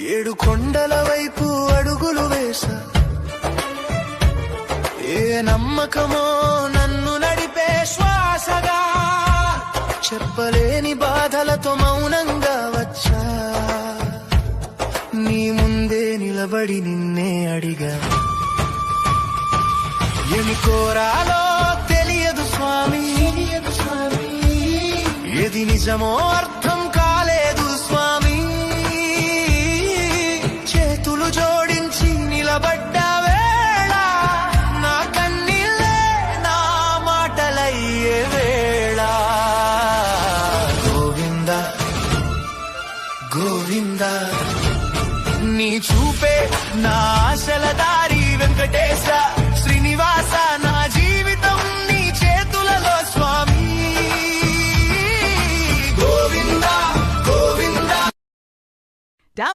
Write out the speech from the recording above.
ఏడు కొండల వైపు అడుగులు వేసా, ఏ నమ్మకమో నన్ను నడిపే శ్వాసగా, చెప్పలేని బాధలతో మౌనంగా వచ్చా, నీ ముందే నిలబడి నిన్నే అడిగా. ఏమి కోరాలో తెలియదు స్వామి, ఏది నిజమో అర్థం కాలేదు స్వామి. చేతులు జోడించి నిలబడ్డ వేళ, నా కన్నీళ్ళే నా మాటలయ్యే వేళ. గోవింద గోవింద, నీ చూపే నా ఆశల దారి, వెంకటేశ శ్రీనివాస.